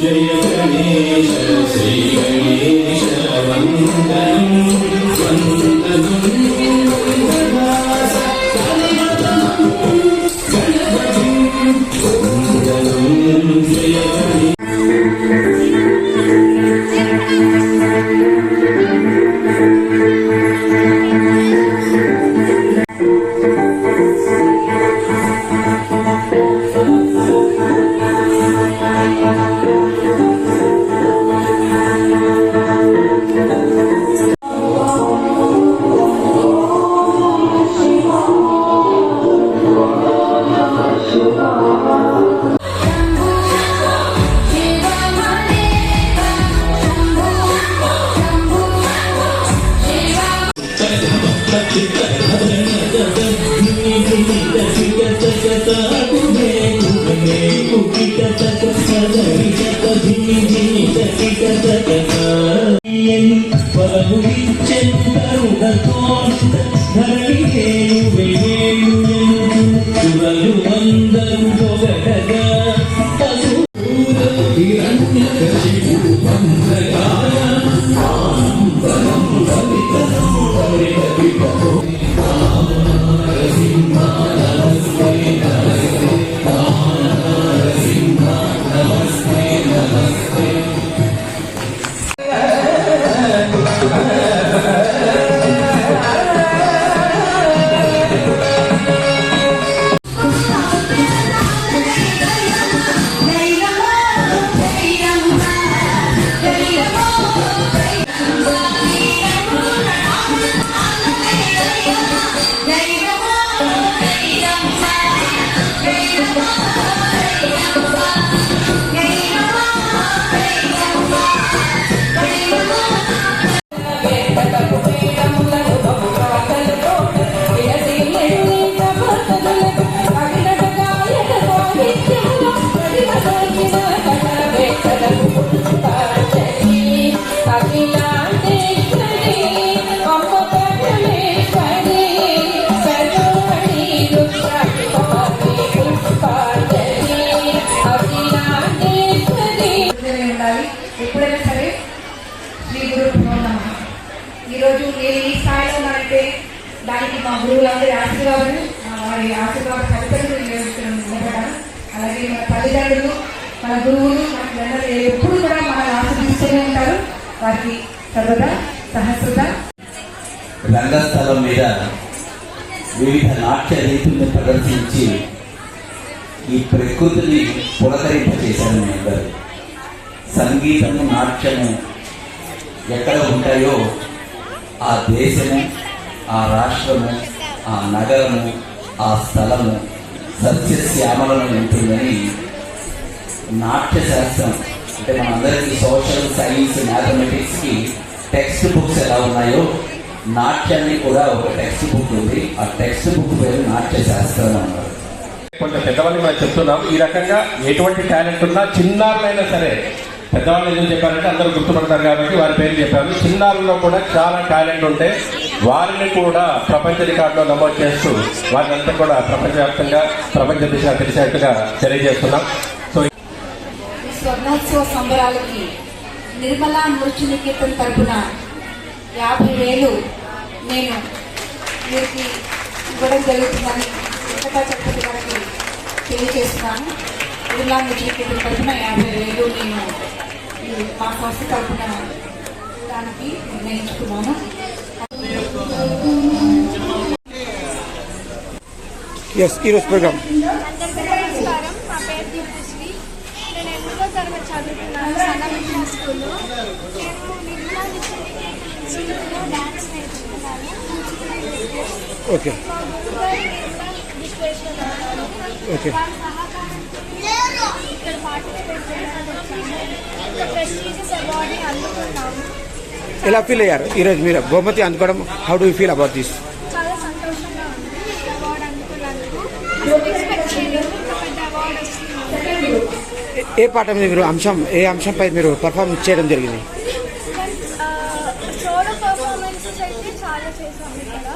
జయ గణేశ శ్రీ గణేశ వందనం ఈరోజు నేను ఈ స్థాయిలో ఉన్నానంటే దానికి మా గురువులందరి ఆశీర్వాదాలు వారి ఆశీర్వాద ఫలితంగా నిలబడ్డాను. అలాగే మన తల్లిదండ్రులు మన గురువులు మనకు ఎప్పుడు కూడా మన ఆశీర్వదిస్తూనే ఉంటారు. వారికి సర్వదా సహస్రత. రంగస్థలం మీద వివిధ నాట్య రీతుల్ని ప్రదర్శించి ఈ ప్రకృతిని పులకరింపచేశారు మీ అందరూ. సంగీతము నాట్యము ఎక్కడ ఉంటాయో ఆ దేశము, ఆ రాష్ట్రము, ఆ నగరము, ఆ స్థలము సస్యశ్యామలను ఉంటుందని నాట్యశాస్త్రం అంటే మనందరికీ సోషల్ సైన్స్ మ్యాథమెటిక్స్కి టెక్స్ట్ బుక్స్ ఎలా ఉన్నాయో నాట్యాన్ని కూడా ఒక టెక్స్ట్ బుక్ ఉంది. ఆ టెక్స్ట్ బుక్ పేరు నాట్యశాస్త్రం అన్నారు. కొంచెం పెద్దవాళ్ళకి మనం చెప్తున్నాం, ఈ రకంగా ఎటువంటి టాలెంట్ ఉన్నా చిన్నారులైనా సరే, పెద్దవాళ్ళు ఎందుకు చెప్పారంటే అందరూ గుర్తుపడతారు కాబట్టి వారి పేరు చెప్పారు. చిన్నారుల్లో కూడా చాలా టాలెంట్ ఉంటే వారిని కూడా ప్రపంచ రికార్డులో నమోదు చేస్తూ వారిని అంతా కూడా ప్రపంచవ్యాప్తంగా ప్రపంచ దిశగా తెలిసేట్టుగా తెలియజేస్తున్నాం. సో స్వర్ణోత్సవ సంబరాలకి నిర్మలా నృత్య నికేతన్ తరపున 50,000 నేను వీరికి ఇవ్వడం జరుగుతుందని వెంకటా చక్రవర్తి గారికి తెలియజేస్తున్నాను. నిర్మలా నృత్య నికేతన్ తరపున 50,000 నేను మా సంస్థ తరపున దానికి నిర్ణయించుకున్నాను. ఈరోజు ప్రోగ్రామ్ నమస్కారం, మా పేరు దీప్తిశ్రీ. నేను 8వ తరగతి చదువుతున్నాను సంగమిత్ర స్కూల్లో. నేను నిర్మలా ఇన్స్టిట్యూట్లో డ్యాన్స్ నేర్చుకున్నాను. ఓకే మా గురుగారు నిర్మలా విశ్వేశ్వర గారు ఓకే వారి సహకారంతో ఇక్కడ పార్టిసిపేట్ చేయడానికి వచ్చాము. ఒక ప్రెస్టీజియస్ అవార్డుని అందుకున్నాము. ఎలా ఫీల్ అయ్యారు ఈరోజు మీరు బహుమతి అందుకోవడం? How do you feel about this? చాలా సంతోషంగా ఉంది ఈ అవార్డు అందుకున్నందుకు. ఎక్స్పెక్ట్ చేయలేదు ఇంత పెద్ద అవార్డు వస్తుంది. ఏ పాట మీద మీరు ఏ అంశంపై మీరు పర్ఫార్మెన్స్ చేయడం జరిగింది? సోలో పర్ఫార్మెన్సెస్ అయితే చాలా చేసాము ఇక్కడ.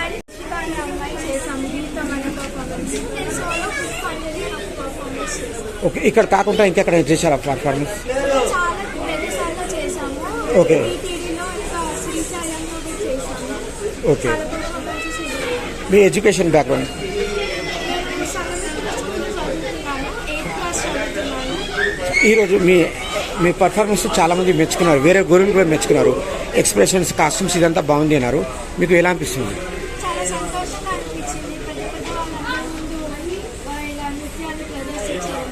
అండ్ అనే అమ్మాయి చేసాము గీతం అనే పర్ఫార్మెన్స్. నేను సోలో పుష్పాంజలి పర్ఫార్మెన్స్ చేసాను. ఓకే, ఇక్కడ కాకుండా ఇంకెక్కడ చేశారా పర్ఫార్మెన్స్? చాలా రెండుసార్లు చేసాము. ఓకే. టీటీడీలో ఇంకా శ్రీశైలంలో కూడా చేసాము. ఓకే. చాలా పర్ఫార్మెన్సెస్ చేసాము. మీ ఎడ్యుకేషన్ బ్యాక్గ్రౌండ్? ఈరోజు మీ పర్ఫార్మెన్స్ చాలామంది మెచ్చుకున్నారు, వేరే గురువులు కూడా మెచ్చుకున్నారు. ఎక్స్ప్రెషన్స్, కాస్ట్యూమ్స్ ఇదంతా బాగుంది అన్నారు. మీకు ఎలా అనిపిస్తుంది? చాలా సంతోషంగా అనిపించింది. పెద్ద పెద్ద వాళ్ళందరి ముందు ఇలా నృత్యాన్ని ప్రదర్శించడం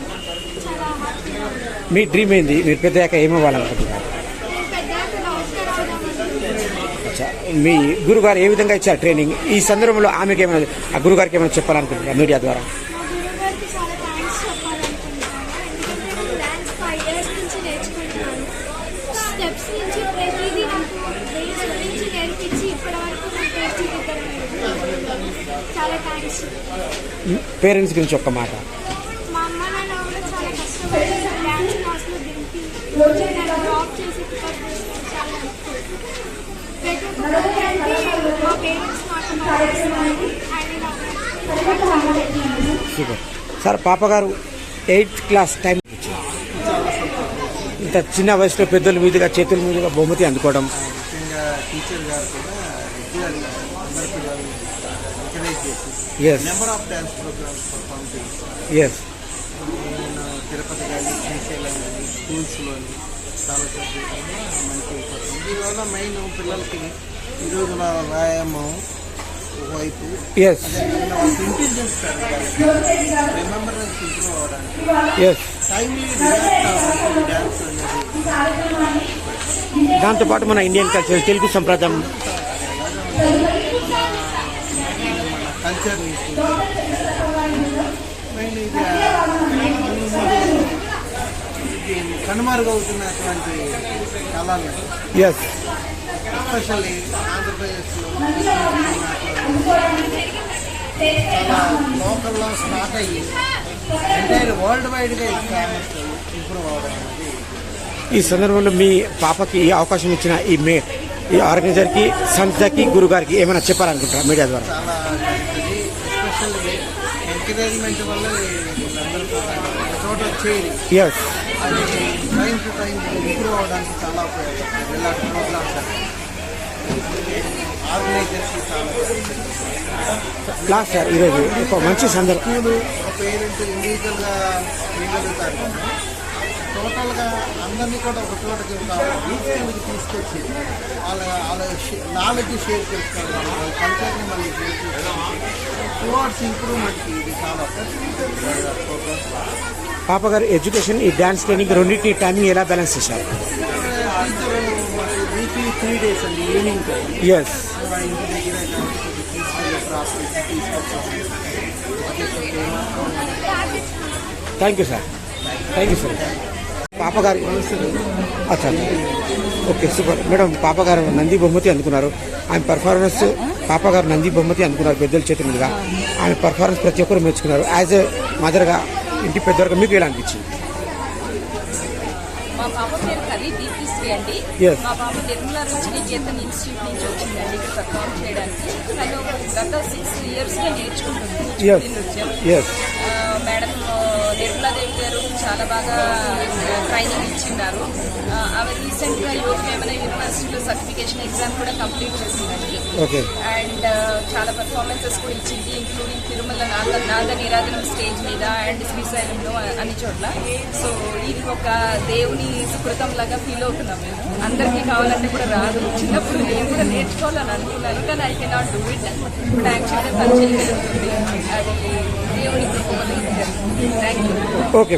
చాలా హ్యాపీగా ఉంది. మీ డ్రీమ్ ఏంది? మీరు పెద్దయ్యాక ఏమవ్వాలనుకుంటున్నారు? నేను పెద్దగా డాక్టర్ అవుదామనుకుంటున్నాను. అచ్చా, మీ గురుగారు ఏ విధంగా ఇచ్చారు ట్రైనింగ్? ఈ సందర్భంలో ఆమెకి ఏమైనా, ఆ గురుగారికి ఏమైనా చెప్పాలనుకుంటున్నారు మీడియా ద్వారా? మా గురువుగారికి చాలా థ్యాంక్స్ చెప్పాలనుకుంటున్నాను. ఎందుకంటే నేను డ్యాన్స్ 5 years నుంచి నేర్చుకుంటున్నాను. స్టెప్స్ నుంచి ప్రతిదీ నాకు బేస్ నుంచి నేర్పించి ఇప్పటివరకు నాకు తీర్చిదిద్దడం చాలా థ్యాంక్స్. పేరెంట్స్ గురించి ఒక్క మాట. మా అమ్మ నాన్న కూడా చాలా కష్టపడి డ్యాన్స్ క్లాస్లో దింపి రోజు నన్ను డ్రాప్ చేసి పికప్ చేసిన చాలా హెల్ప్ఫుల్. ప్రతి ఒక్కరికి మా పేరెంట్స్ నాకు అండ్ సూపర్ సార్. పాపగారు 8th క్లాస్ టైం ఇంత చిన్న వయసులో పెద్దల మీదుగా చేతుల మీదుగా బహుమతి అందుకోవడం, ముఖ్యంగా టీచర్ గారు కూడా రెగ్యులర్గా అందరి పిల్లల్ని ఎంకరేజ్ చేసి Yes. Number of dance programmes perform చేస్తాను. ఎస్, నేను తిరుపతి కానీ శ్రీశైలం కానీ స్కూల్స్లోని చాలా మంచి పడుతుంది. దీనివల్ల మెయిన్ పిల్లలకి ఈ రోజున వ్యాయామం ఒకవైపు, ఎస్, వాళ్ళకి ఇంటెలిజెన్స్ పెరగడానికి, రిమెంబరెన్స్ ఇంప్రూవ్ అవ్వడానికి, ఎస్. టైమ్లీ రియాక్ట్ అవ్వడానికి డ్యాన్స్ అనేది దాంతోపాటు మన ఇండియన్ కల్చర్, తెలుగు సంప్రదాయం, కల్చర్ని మెయిన్ ఇది కనుమరుగవుతున్నటువంటి కళలు, ఎస్, ఎస్పెషల్లీ ఆంధ్రప్రదేశ్లో చాలా లోకల్లో స్టార్ట్ అయ్యి ఎంటైర్ వరల్డ్ వైడ్గా ఈ ఫేమస్ ఇంప్రూవ్ అవడం అనేది. ఈ సందర్భంలో మీ పాపకి ఈ అవకాశం ఇచ్చిన ఈ ఆర్గనైజర్కి, సంస్థకి, గురుగారికి ఏమైనా చెప్పాలనుకుంటారా మీడియా ద్వారా? చాలా నచ్చుతుంది. ఎస్పెషల్లీ ఎంకరేజ్మెంట్ వల్ల వీళ్ళందరూ కూడా ఒక చోట చేరి ఎస్, అది టైం టు టైం ఇంప్రూవ్ అవడానికి చాలా ఉపయోగపడుతుంది. ఇలాంటి ప్రోగ్రామ్స్ ఆర్గనైజర్స్కి చాలా లాస్ట్ సార్, ఈరోజు ఒక మంచి సందర్భం. స్కూలు ఒక పేరెంట్ ఇండివిజువల్గా చేయగలుగుతారు కానీ టోటల్గా అందరినీ కూడా ఒక చోటకి స్కూల్కి తీసుకొచ్చి వాళ్ళ నాలెడ్జ్ షేర్ చేసుకోవడం, వాళ్ళ కల్చర్ని మళ్ళీ షేర్ చేసుకోవడం టువర్డ్స్ ఇంప్రూవ్మెంట్కి ఇది చాలా ప్రోగ్రామ్స్. పాపగారు ఎడ్యుకేషన్, ఈ డ్యాన్స్ ట్రైనింగ్ రెండింటి టైమింగ్ ఎలా బ్యాలెన్స్ చేశారు? టీచర్ మాకు వీక్లీ 3 days అండి ఈవినింగ్ టైం ఎస్, ఇంటి దగ్గర తీసుకెళ్ళి ప్రాపర్ తీసుకొచ్చాము. Thank you sir, thank you sir. పాపగారు అచ్చా, ఓకే, సూపర్ మేడం. పాపగారు నంది బహుమతి అందుకున్నారు. ఆమె పర్ఫార్మెన్స్, పాపగారు నంది బహుమతి అందుకున్నారు పెద్దల చేతుల మీదుగా. ఆమె పర్ఫార్మెన్స్ ప్రతి ఒక్కరు మెచ్చుకున్నారు. యాజ్ ఎ మదర్గా, ఇంటి పెద్దగా మీకు ఎలా అనిపించింది? మా పాప పేరు కవి దీప్తిశ్రీ అండి. Yes. మా పాప నిర్మలా నికేతన్ ఇన్స్టిట్యూట్ నుంచి వచ్చిందండి ఇక్కడ పర్ఫామ్ చేయడానికి. తను గత 6 years నేర్చుకుంటుంది Yes. నృత్యం. Yes. మేడం నిర్మలాదేవి గారు చాలా బాగా ట్రైనింగ్ ఇచ్చిన్నారు. ఆమె రీసెంట్గా యోగవేమన యూనివర్సిటీలో సర్టిఫికేషన్ ఎగ్జామ్ కూడా కంప్లీట్ చేసిందండి. ఓకే. అండ్ చాలా పర్ఫార్మెన్సెస్ కూడా ఇచ్చింది, ఇంక్లూడింగ్ తిరుమల నాద నిరాధనం స్టేజ్ మీద అండ్ శ్రీశైలంలో అన్ని చోట్ల. సో ఇది ఒక దేవుని సుకృతం లాగా ఫీల్ అవుతున్నాం మేము. అందరికీ కావాలంటే కూడా రాదు. చిన్నప్పుడు నేను కూడా నేర్చుకోవాలని అనుకున్నాను కానీ ఐ కెనాట్ డూ ఇట్. ఇప్పుడు యాక్చువల్గా పని చేయగలుగుతుంది. అది దేవుని కృప వల్ల ఇది జరుగుతుంది. Thank you. ఓకే.